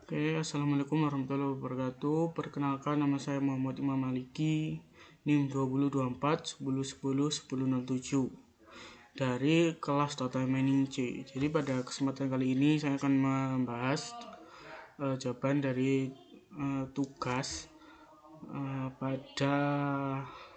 Oke, assalamualaikum warahmatullahi wabarakatuh. Perkenalkan, nama saya Muhammad Imam Maliki, NIM 2024 1010 dari kelas Data Mining C. Jadi pada kesempatan kali ini saya akan membahas jawaban dari tugas pada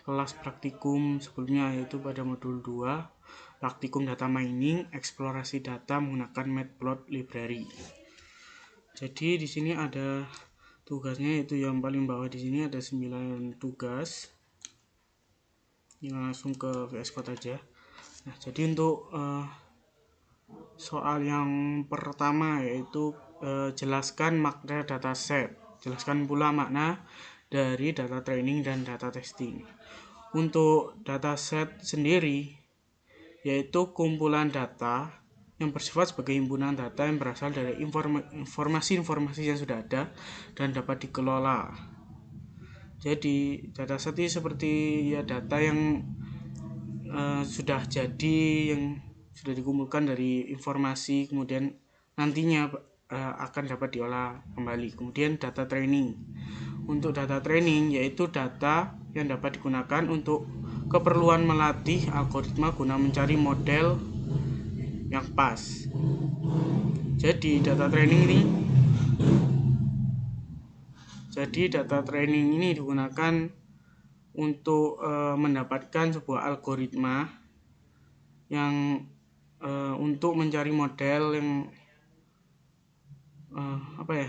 kelas praktikum sebelumnya, yaitu pada modul 2 praktikum data mining, eksplorasi data menggunakan Matplotlib library. Jadi di sini ada tugasnya, yaitu yang paling bawah di sini ada 9 tugas. Ini langsung ke VS Code aja. Nah, jadi untuk soal yang pertama yaitu jelaskan makna dataset. Jelaskan pula makna dari data training dan data testing. Untuk dataset sendiri yaitu kumpulan data yang bersifat sebagai himpunan data yang berasal dari informasi-informasi yang sudah ada dan dapat dikelola. Jadi dataset ini seperti data yang sudah jadi, yang sudah dikumpulkan dari informasi, kemudian nantinya akan dapat diolah kembali. Kemudian data training. Untuk data training yaitu data yang dapat digunakan untuk keperluan melatih algoritma guna mencari model yang pas. Jadi data training ini digunakan untuk mendapatkan sebuah algoritma yang untuk mencari model yang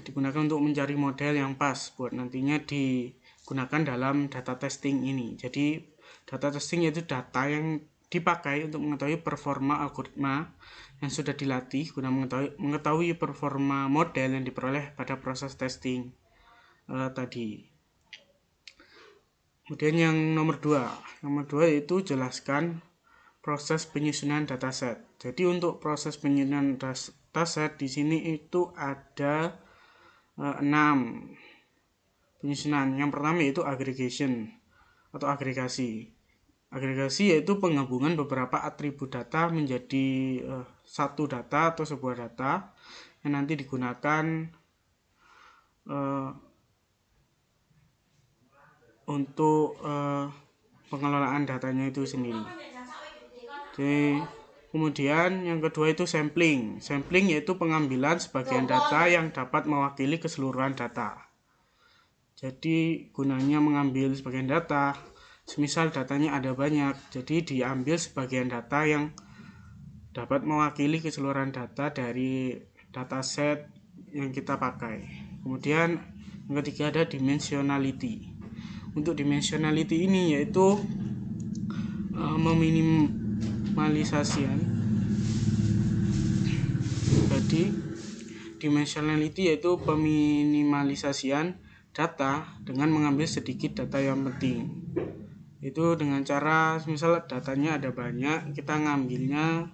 digunakan untuk mencari model yang pas buat nantinya digunakan dalam data testing ini. Jadi data testing yaitu data yang dipakai untuk mengetahui performa algoritma yang sudah dilatih guna mengetahui performa model yang diperoleh pada proses testing tadi. Kemudian yang nomor 2 yaitu jelaskan proses penyusunan dataset. Jadi untuk proses penyusunan dataset di sini itu ada 6 penyusunan. Yang pertama yaitu aggregation atau agregasi. Agregasi yaitu penggabungan beberapa atribut data menjadi satu data atau sebuah data yang nanti digunakan untuk pengelolaan datanya itu sendiri. Jadi, kemudian yang kedua itu sampling. Sampling yaitu pengambilan sebagian data yang dapat mewakili keseluruhan data. Jadi gunanya mengambil sebagian data, semisal datanya ada banyak, jadi diambil sebagian data yang dapat mewakili keseluruhan data dari dataset yang kita pakai. Kemudian yang ketiga ada dimensionality. Untuk dimensionality ini yaitu meminimalisasian. Jadi dimensionality yaitu peminimalisasian data dengan mengambil sedikit data yang penting. Itu dengan cara misal datanya ada banyak, kita ngambilnya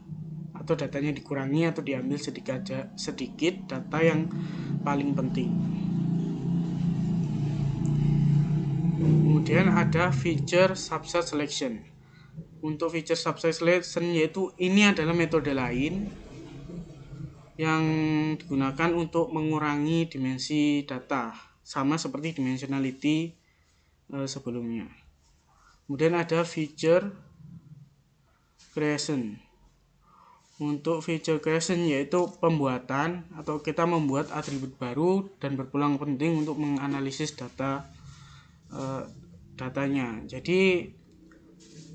atau datanya dikurangi atau diambil sedikit data yang paling penting. Kemudian ada feature subset selection. Untuk feature subset selection yaitu ini adalah metode lain yang digunakan untuk mengurangi dimensi data, sama seperti dimensionality sebelumnya. Kemudian ada feature creation. Untuk feature creation yaitu pembuatan atau kita membuat atribut baru dan berpeluang penting untuk menganalisis datanya. Jadi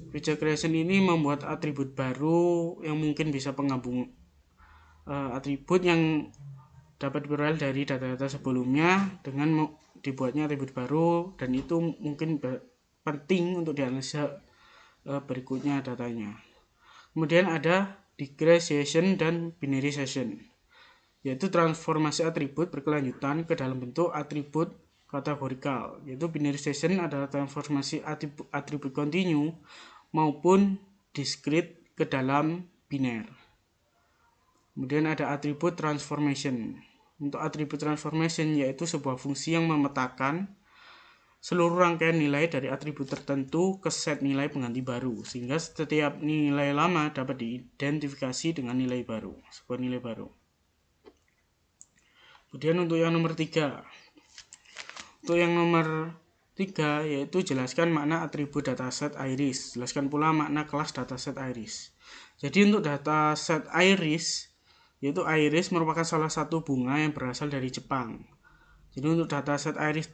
feature creation ini membuat atribut baru yang mungkin bisa penggabung atribut yang dapat diperoleh dari data-data sebelumnya dengan dibuatnya atribut baru, dan itu mungkin penting untuk dianalisa berikutnya datanya. Kemudian ada degradation dan binarization, yaitu transformasi atribut berkelanjutan ke dalam bentuk atribut kategorikal. Yaitu binarization adalah transformasi atribut kontinu maupun discrete ke dalam biner. Kemudian ada atribut transformation. Untuk atribut transformation yaitu sebuah fungsi yang memetakan seluruh rangkaian nilai dari atribut tertentu ke set nilai pengganti baru, sehingga setiap nilai lama dapat diidentifikasi dengan nilai baru, sebuah nilai baru. Kemudian untuk yang nomor 3. Untuk yang nomor 3 yaitu jelaskan makna atribut dataset iris. Jelaskan pula makna kelas dataset iris. Jadi untuk dataset iris, yaitu iris merupakan salah satu bunga yang berasal dari Jepang. Jadi untuk dataset iris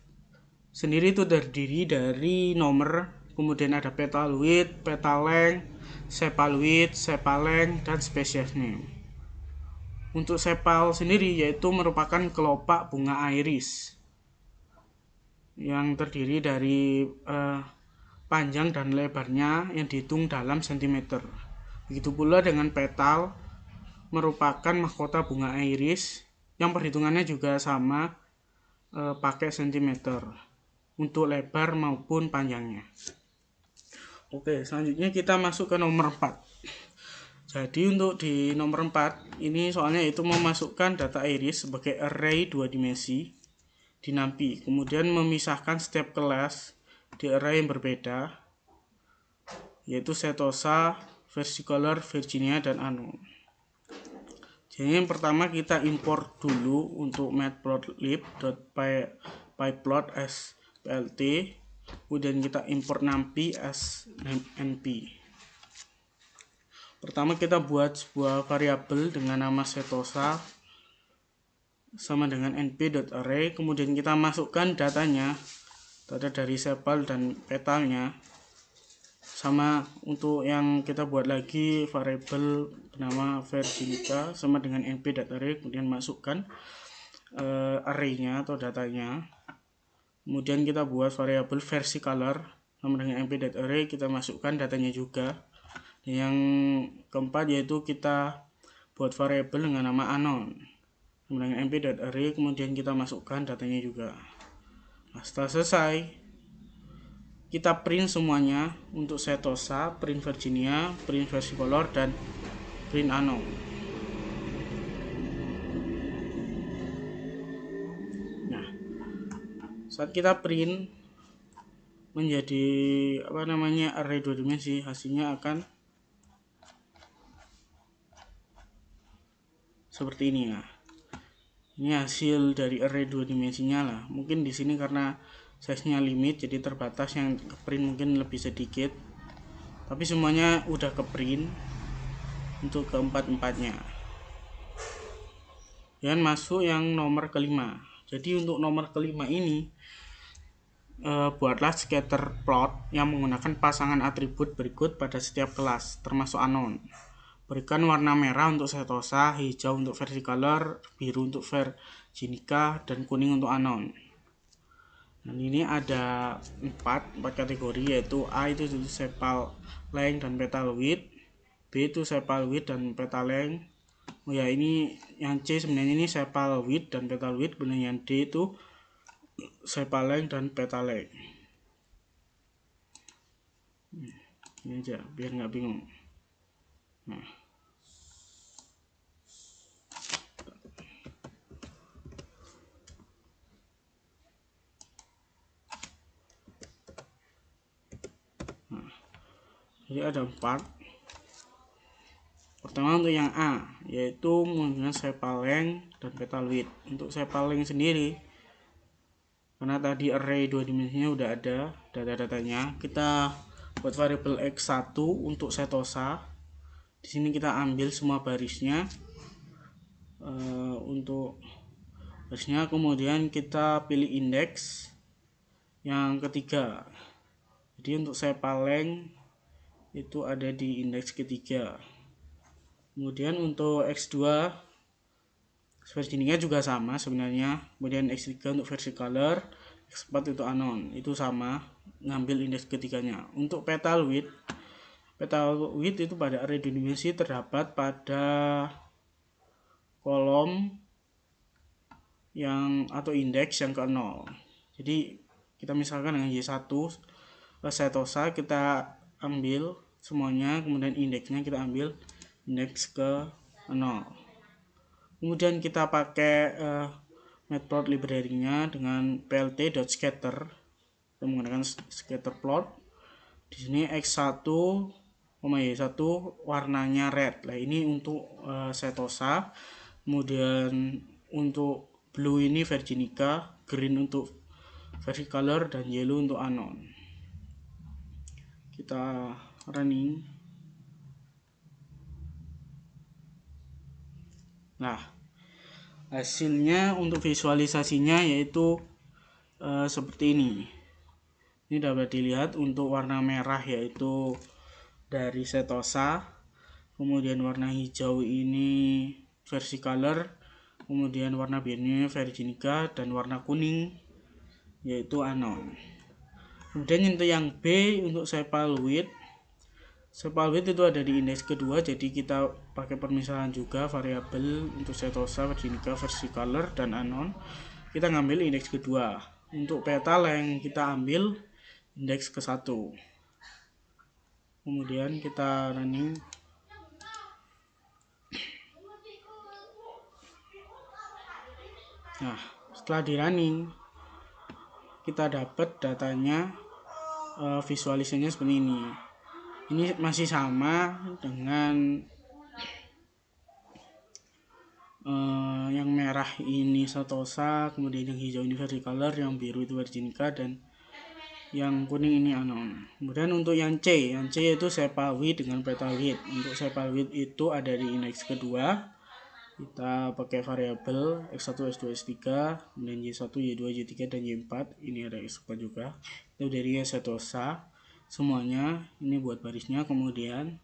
sendiri itu terdiri dari nomor, kemudian ada petaloid, petalength, sepaloid, sepalength, dan species name. Untuk sepal sendiri yaitu merupakan kelopak bunga iris yang terdiri dari panjang dan lebarnya yang dihitung dalam sentimeter. Begitu pula dengan petal, merupakan mahkota bunga iris yang perhitungannya juga sama, pakai sentimeter untuk lebar maupun panjangnya. Oke, selanjutnya kita masuk ke nomor 4. Jadi untuk di nomor 4 ini soalnya itu memasukkan data iris sebagai array 2 dimensi di NumPy, kemudian memisahkan setiap kelas di array yang berbeda, yaitu Setosa, Versicolor, Virginia, dan Unknown. Jadi yang pertama kita import dulu untuk matplotlib.pyplot as plt, kemudian kita import NumPy as np. Pertama kita buat sebuah variabel dengan nama Setosa sama dengan np.array, kemudian kita masukkan datanya, data dari sepal dan petalnya. Sama untuk yang kita buat lagi variabel bernama Virginica sama dengan np.array, kemudian masukkan arraynya atau datanya. Kemudian kita buat variabel Versicolor sama dengan np.array, kita masukkan datanya juga. Dan yang keempat yaitu kita buat variabel dengan nama Unknown sama dengan np.array, kemudian kita masukkan datanya juga. Nah, setelah selesai kita print semuanya untuk Setosa, print Virginia, print Versicolor, dan print Unknown. Nah, saat kita print menjadi array 2 dimensi, hasilnya akan seperti ini ya. Ini hasil dari array 2 dimensinya lah. Mungkin di sini karena size-nya limit jadi terbatas, yang ke print mungkin lebih sedikit, tapi semuanya udah ke print untuk keempat-empatnya. Dan masuk yang nomor kelima. Jadi untuk nomor kelima ini buatlah scatter plot yang menggunakan pasangan atribut berikut pada setiap kelas termasuk Unknown. Berikan warna merah untuk Setosa, hijau untuk Versicolor, biru untuk Virginica, dan kuning untuk Unknown. Dan ini ada 4 kategori, yaitu A itu sepal length dan petaloid, B itu sepaloid dan petalength. Oh ya, ini yang C sebenarnya ini sepaloid dan petaloid, kemudian yang D itu sepalength dan petalength. Ini aja biar nggak bingung. Nah, jadi ada 4. Pertama untuk yang A, yaitu menggunakan sepalength dan petaloid. Untuk sepalength sendiri, karena tadi array 2 dimensinya udah ada data-datanya, kita buat variabel x1 untuk Setosa. Di sini kita ambil semua barisnya, untuk barisnya, kemudian kita pilih indeks yang ketiga. Jadi untuk sepalength itu ada di indeks ketiga. Kemudian untuk x2 Virginia juga sama sebenarnya. Kemudian x3 untuk Versicolor, x4 itu Unknown, itu sama, ngambil indeks ketiganya. Untuk petaloid itu pada array 2 dimensi terdapat pada kolom yang atau indeks yang ke 0. Jadi kita misalkan dengan Y1 Setosa kita ambil semuanya, kemudian indeksnya kita ambil indeks ke 0. Kemudian kita pakai matplot library-nya dengan plt.scatter, kita menggunakan scatter plot. Di sini x1, y1 warnanya red. Nah, ini untuk Setosa. Kemudian untuk blue ini Virginica, green untuk versicolor, dan yellow untuk anon. Kita running. Nah, hasilnya untuk visualisasinya yaitu seperti ini. Ini dapat dilihat untuk warna merah yaitu dari Setosa, kemudian warna hijau ini versicolor, kemudian warna birunya Virginica, dan warna kuning yaitu anon. Kemudian untuk yang B untuk sepal width itu ada di indeks kedua, jadi kita pakai permisalan juga variabel untuk Setosa, Virginica, versicolor, dan anon. Kita ngambil indeks kedua. Untuk petal yang kita ambil indeks ke-1. Kemudian kita running. Nah, setelah di running kita dapat datanya, visualisasinya seperti ini. Ini masih sama dengan yang merah ini Setosa, kemudian yang hijau ini versicolor, yang biru itu Virginica, dan yang kuning ini anon. Kemudian untuk yang C yaitu sepal width dengan petal width. Untuk sepal width itu ada di indeks kedua. Kita pakai variabel X1, X2, X3, kemudian Y1, Y2, Y3, dan Y4. Ini ada X4 juga. Itu dari Setosa semuanya. Ini buat barisnya. Kemudian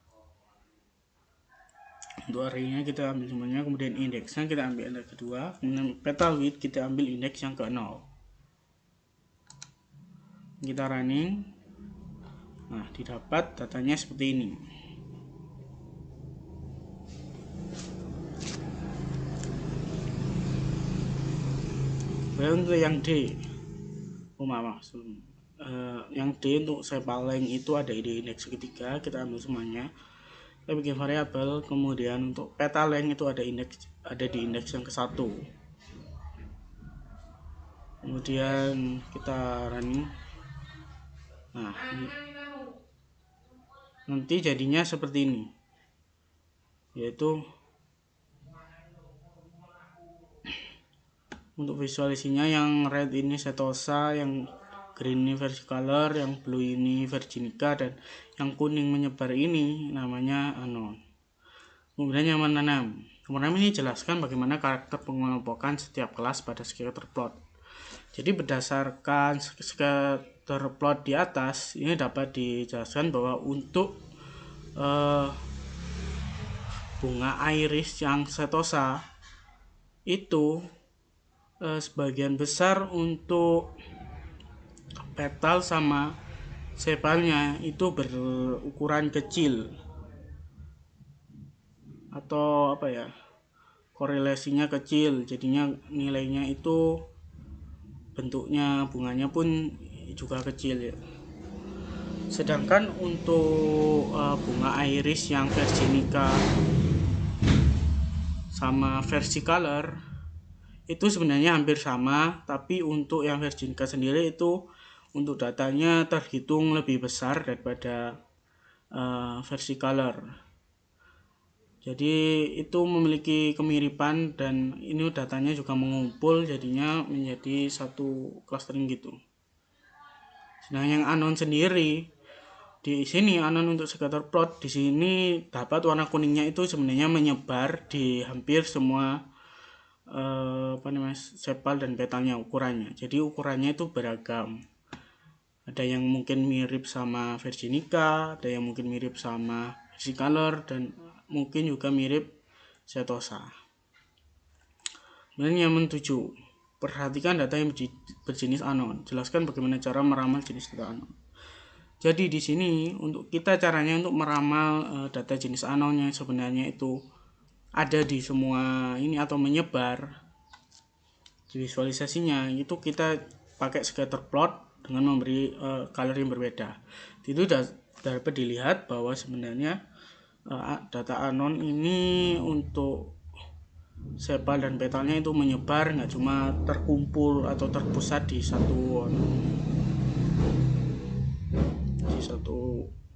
untuk arraynya kita ambil semuanya, kemudian indeksnya kita ambil indeks kedua, kemudian petal width kita ambil indeks yang ke-0. Kita running. Nah, didapat datanya seperti ini. Kemudian untuk yang D, yang D untuk sepal length itu ada di indeks ketiga, kita ambil semuanya. Kita bikin variabel, kemudian untuk petal length itu ada di indeks yang ke-1. Kemudian kita running. Nah, nanti jadinya seperti ini, yaitu untuk visualisasinya yang red ini Setosa, yang green ini versicolor, yang blue ini Virginica, dan yang kuning menyebar ini namanya anon. Kemudian yang menanam. Menanam ini jelaskan bagaimana karakter pengelompokan setiap kelas pada scatter plot. Jadi berdasarkan scatter plot di atas ini dapat dijelaskan bahwa untuk bunga iris yang Setosa itu sebagian besar untuk petal sama sepalnya itu berukuran kecil, atau korelasinya kecil, jadinya nilainya itu bentuknya bunganya pun juga kecil ya. Sedangkan untuk bunga iris yang Virginica sama versicolor itu sebenarnya hampir sama, tapi untuk yang Virginica sendiri itu untuk datanya terhitung lebih besar daripada versicolor. Jadi itu memiliki kemiripan, dan ini datanya juga mengumpul, jadinya menjadi satu clustering gitu. Sedangkan yang anon sendiri di sini, anon untuk scatter plot di sini dapat warna kuningnya itu sebenarnya menyebar di hampir semua sepal dan petalnya ukurannya. Jadi ukurannya itu beragam. Ada yang mungkin mirip sama Virginica, ada yang mungkin mirip sama versicolor, dan mungkin juga mirip Setosa. Kemudian yang ke-7, perhatikan data yang berjenis anon. Jelaskan bagaimana cara meramal jenis data anon. Jadi di sini untuk kita caranya untuk meramal data jenis anon yang sebenarnya itu ada di semua ini atau menyebar di visualisasinya, itu kita pakai scatter plot dengan memberi color yang berbeda. Itu dapat dilihat bahwa sebenarnya data anon ini untuk sepal dan petalnya itu menyebar, nggak cuma terkumpul atau terpusat di satu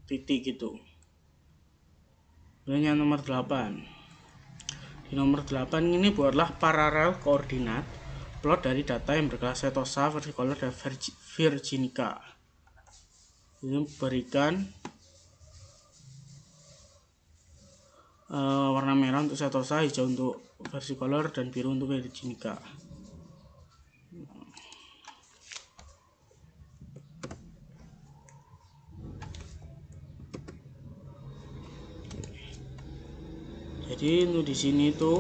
titik gitu. Dan yang nomor 8. Di nomor 8 ini buatlah paralel koordinat plot dari data yang berkelas setosa, versicolor, dan virginica. Ini berikan warna merah untuk setosa, hijau untuk versicolor, dan biru untuk virginica. Jadi untuk di sini tuh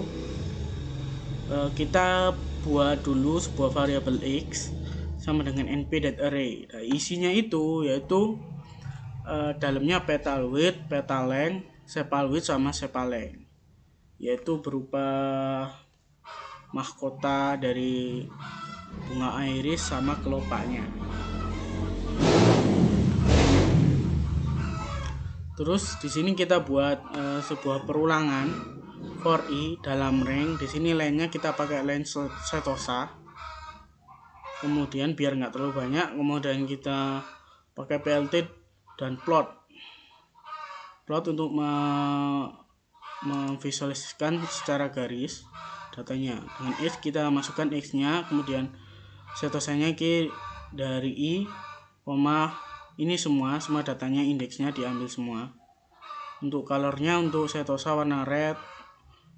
kita buat dulu sebuah variabel x sama dengan np.array. Nah, isinya itu yaitu dalamnya petal width, petal length, sepal width sama sepal length, yaitu berupa mahkota dari bunga iris sama kelopaknya. Terus di sini kita buat sebuah perulangan for i dalam range. Di sini line-nya kita pakai line setosa. Kemudian biar nggak terlalu banyak, kemudian kita pakai plt dan plot untuk memvisualisasikan secara garis datanya. Dengan x kita masukkan x-nya, kemudian setosanya dari i, ini semua datanya, indeksnya diambil semua. Untuk colornya, untuk setosa warna red,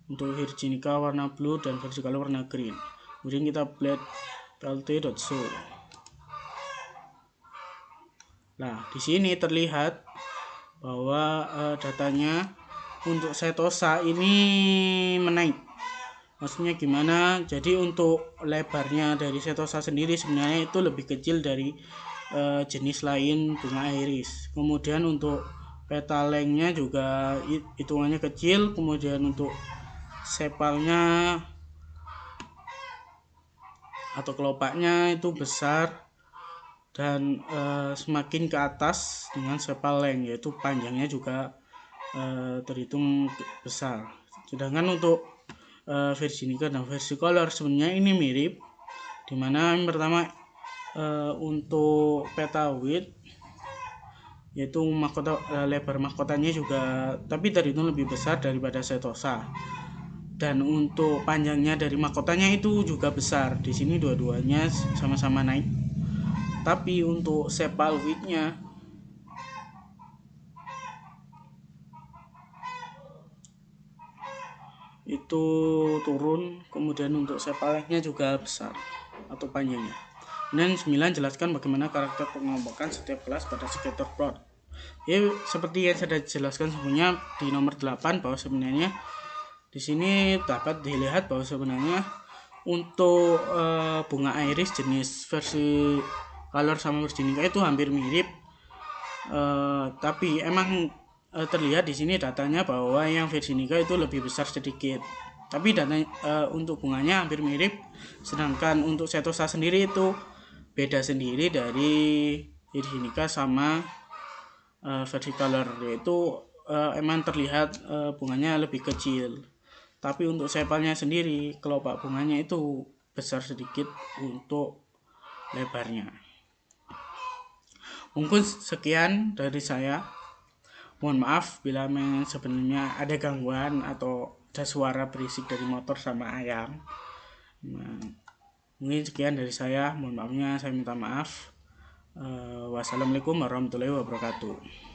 untuk virginica warna blue, dan versicolor warna green. Kemudian kita plt.show. Nah, di sini terlihat bahwa datanya untuk setosa ini menaik. Maksudnya gimana? Jadi untuk lebarnya dari setosa sendiri sebenarnya itu lebih kecil dari jenis lain bunga iris. Kemudian untuk petal length-nya juga hitungannya kecil. Kemudian untuk sepalnya atau kelopaknya itu besar, dan semakin ke atas dengan sepal length, yaitu panjangnya juga terhitung besar. Sedangkan untuk virginica dan versicolor sebenarnya ini mirip, dimana yang pertama untuk petal width yaitu lebar mahkotanya juga tapi terhitung lebih besar daripada setosa, dan untuk panjangnya dari mahkotanya itu juga besar. Di sini dua-duanya sama-sama naik, tapi untuk sepal width-nya itu turun. Kemudian untuk sepal length-nya juga besar atau panjangnya. Dan 9, jelaskan bagaimana karakter pengelompokan setiap kelas pada scatter plot. Ya, seperti yang saya jelaskan sebelumnya di nomor 8, bahwa sebenarnya di sini dapat dilihat bahwa sebenarnya untuk bunga iris jenis versicolor sama virginica itu hampir mirip, tapi emang terlihat di sini datanya bahwa yang virginica itu lebih besar sedikit, tapi data untuk bunganya hampir mirip. Sedangkan untuk setosa sendiri itu beda sendiri dari virginica sama versicolor, yaitu emang terlihat bunganya lebih kecil, tapi untuk sepalnya sendiri, kelopak bunganya itu besar sedikit untuk lebarnya. Mungkin sekian dari saya. Mohon maaf bila sebenarnya ada gangguan atau ada suara berisik dari motor sama ayam. Mungkin sekian dari saya. Mohon maafnya, saya minta maaf. Wassalamualaikum warahmatullahi wabarakatuh.